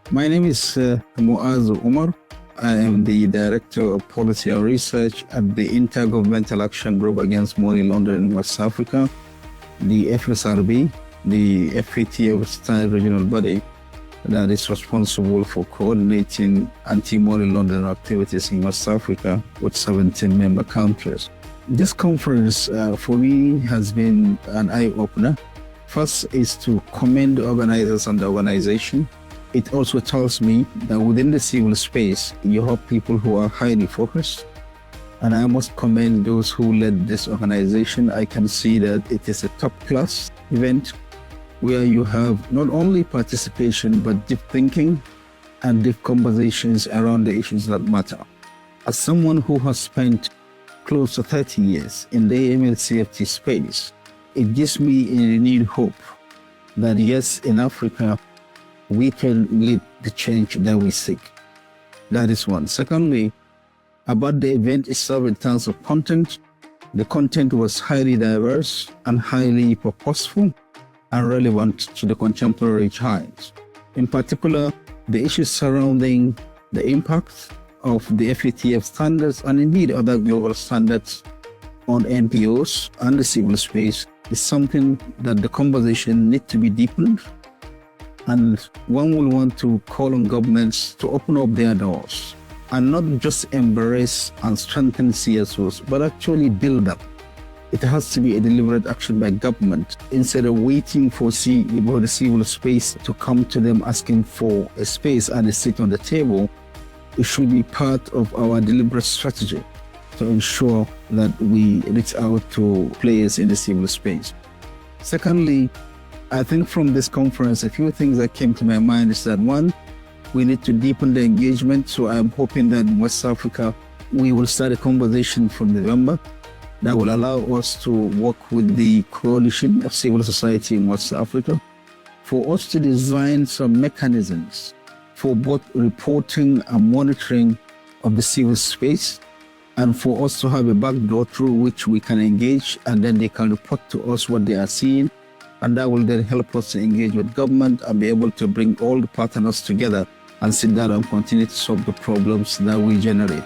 My name is Muaz Umar. I am the Director of Policy and Research at the Intergovernmental Action Group Against Money Laundering in West Africa, the FSRB, the FATF standard regional body that is responsible for coordinating anti-money laundering activities in West Africa with 17 member countries. This conference for me has been an eye-opener. First is to commend the organizers and the organization. It also tells me that within the civil space, you have people who are highly focused. And I must commend those who led this organization. I can see that it is a top-class event where you have not only participation, but deep thinking and deep conversations around the issues that matter. As someone who has spent close to 30 years in the AML CFT space, it gives me a renewed hope that yes, in Africa, we can lead the change that we seek. That is one. Secondly, about the event itself in terms of content, the content was highly diverse and highly purposeful and relevant to the contemporary times. In particular, the issues surrounding the impact of the FATF standards and indeed other global standards on NPOs and the civil space is something that the conversation needs to be deepened. And one will want to call on governments to open up their doors and not just embrace and strengthen CSOs, but actually build them. It has to be a deliberate action by government instead of waiting for the civil space to come to them asking for a space and a seat on the table. It should be part of our deliberate strategy to ensure that we reach out to players in the civil space. Secondly, I think from this conference, a few things that came to my mind is that one, we need to deepen the engagement. So I'm hoping that in West Africa, we will start a conversation from November that will allow us to work with the coalition of civil society in West Africa for us to design some mechanisms for both reporting and monitoring of the civil space, and for us to have a backdoor through which we can engage, and then they can report to us what they are seeing. And that will then help us to engage with government and be able to bring all the partners together and sit down and continue to solve the problems that we generate.